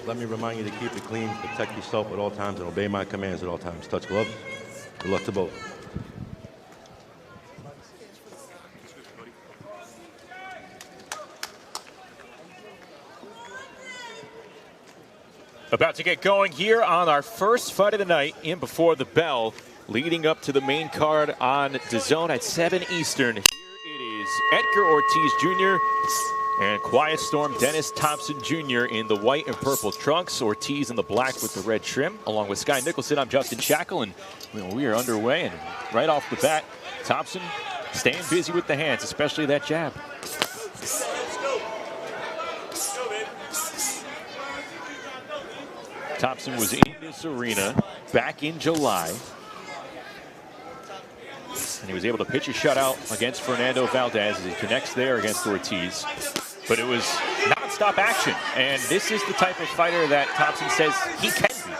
Let me remind you to keep it clean, protect yourself at all times, and obey my commands at all times. Touch gloves. Good luck to both. About to get going here on our first fight of the night in Before the Bell, leading up to the main card on DAZN at 7 Eastern. Here it is Edgar Ortiz Jr. and Quiet Storm Dennis Thompson Jr. in the white and purple trunks. Ortiz in the black with the red trim. Along with Sky Nicholson, I'm Justin Shackle, and we are underway. And right off the bat, Thompson staying busy with the hands, especially that jab. Thompson was in this arena back in July, and he was able to pitch a shutout against Fernando Valdez as he connects there against Ortiz. But it was non-stop action, and this is the type of fighter that Thompson says he can be.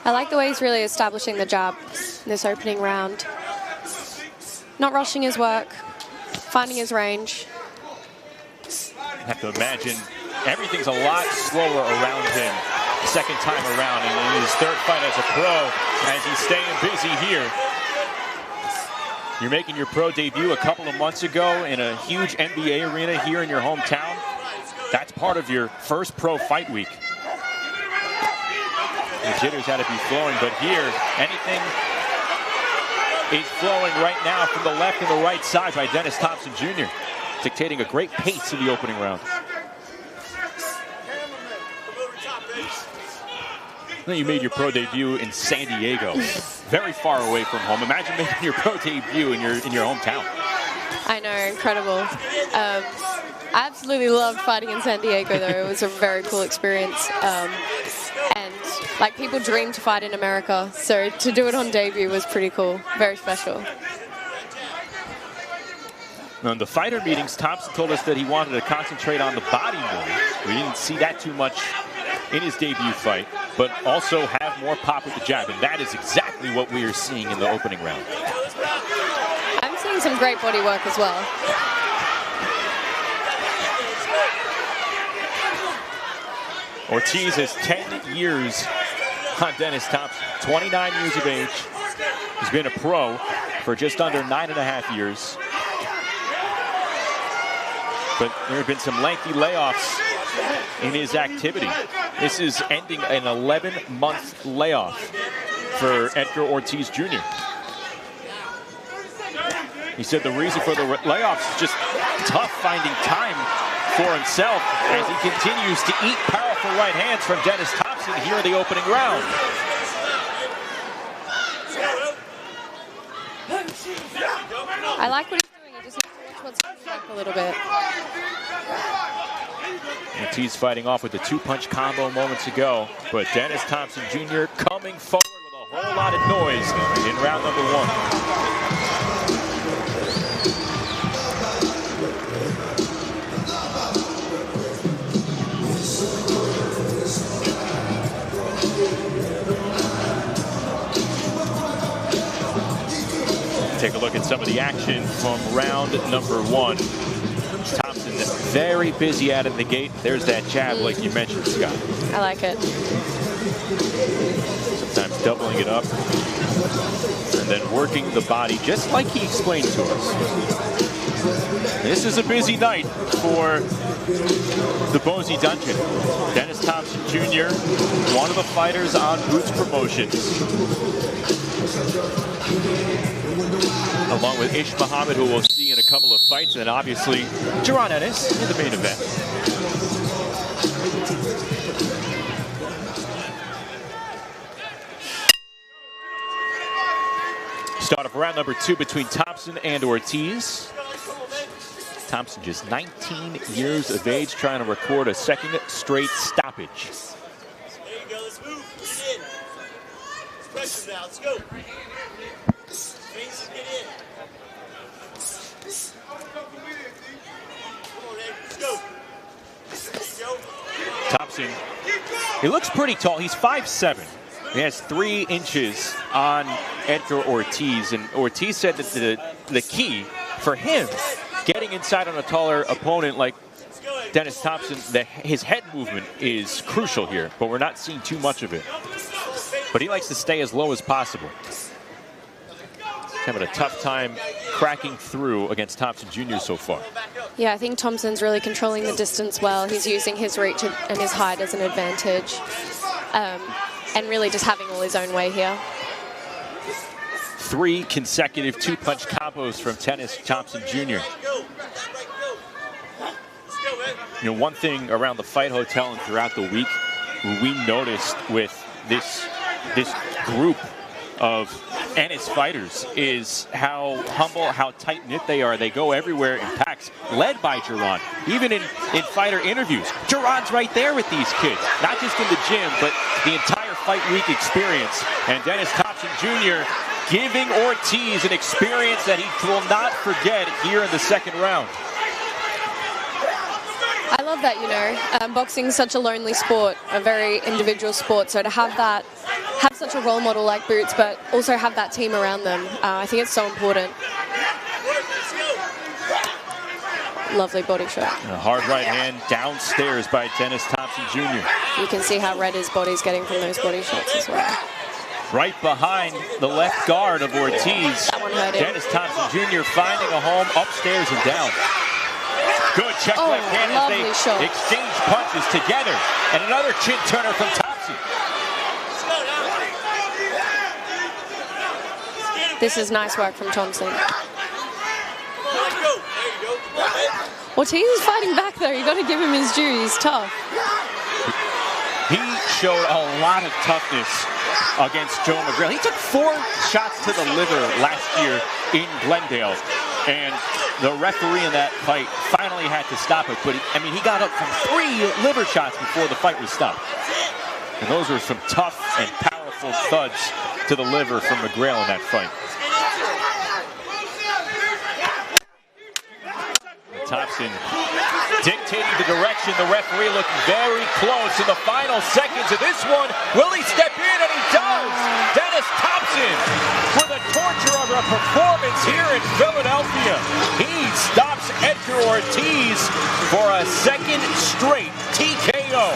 I like the way he's really establishing the jab in this opening round. Not rushing his work, finding his range. I have to imagine everything's a lot slower around him second time around, and in his third fight as a pro, as he's staying busy here. You're making your pro debut a couple of months ago in a huge NBA arena here in your hometown. That's part of your first pro fight week. The jitters had to be flowing, but here, anything is flowing right now from the left and the right side by Dennis Thompson Jr., dictating a great pace in the opening round. Then you made your pro debut in San Diego, very far away from home. Imagine making your pro debut in your hometown. I know, incredible. I absolutely loved fighting in San Diego, though. It was a very cool experience. And like, people dream to fight in America, so to do it on debut was pretty cool, very special. Now, in the fighter meetings, Thompson told us that he wanted to concentrate on the body more. We didn't see that too much in his debut fight, but also have more pop with the jab, and that is exactly what we are seeing in the opening round. I'm seeing some great body work as well. Ortiz has 10 years on Dennis Thompson, 29 years of age. He's been a pro for just under 9.5 years. But there have been some lengthy layoffs in his activity. This is ending an 11-month layoff for Edgar Ortiz Jr. He said the reason for the layoffs is just tough finding time for himself as he continues to eat powerful right hands from Dennis Thompson here in the opening round. I like what he's doing. He just needs to watch what's coming back a little bit. Ortiz fighting off with the two-punch combo moments ago, but Dennis Thompson Jr. coming forward with a whole lot of noise in round number 1. Take a look at some of the action from round number 1. Thompson very busy out of the gate. There's that jab like you mentioned, Scott. I like it. Sometimes doubling it up and then working the body just like he explained to us. This is a busy night for the Bozy Dungeon. Dennis Thompson Jr., one of the fighters on Boots Promotions, along with Ish Muhammad, who we'll see in a couple of fights, and obviously Jaron Ennis in the main event. Start of round number 2 between Thompson and Ortiz. Thompson just 19 years of age, trying to record a second straight stoppage. There you go, let's move. Get in. It's pressure now, let's go. Face and get in. Come on, Ed, let's go. There you go. Thompson, he looks pretty tall. He's 5'7". He has 3 inches on Edgar Ortiz, and Ortiz said that the key for him getting inside on a taller opponent like Dennis Thompson, his head movement is crucial here, but we're not seeing too much of it. But he likes to stay as low as possible. He's having a tough time cracking through against Thompson Jr. so far. Yeah, I think Thompson's really controlling the distance well. He's using his reach and his height as an advantage. And really just having all his own way here. 3 consecutive 2-punch combos from Dennis Thompson Jr. You know, one thing around the Fight Hotel and throughout the week, we noticed with this group of Ennis fighters is how humble, how tight-knit they are. They go everywhere in packs, led by Jaron. Even in fighter interviews, Jaron's right there with these kids, not just in the gym, but the entire fight week experience. And Dennis Thompson Jr. giving Ortiz an experience that he will not forget here in the second round. I love that, you know. Boxing's such a lonely sport, a very individual sport. So to have such a role model like Boots, but also have that team around them, I think it's so important. Lovely body shot. A hard right hand downstairs by Dennis Thompson Jr. You can see how red his body's getting from those body shots as well. Right behind the left guard of Ortiz. That one hurt him. Dennis Thompson Jr. finding a home upstairs and down. Good check left hand as they exchange punches together. And another chin turner from Thompson. This is nice work from Thompson. Ortiz is fighting back though. You got to give him his due. He's tough. He showed a lot of toughness against Joe McGrail. He took 4 shots to the liver last year in Glendale. And the referee in that fight finally had to stop it. But he got up from 3 liver shots before the fight was stopped. And those were some tough and powerful thuds to the liver from McGrail in that fight. Thompson dictating the direction. The referee looking very close in the final seconds of this one. Will he step in? And he does! Dennis Thompson with a torture of a performance here in Philadelphia. He stops Edgar Ortiz for a second straight TKO.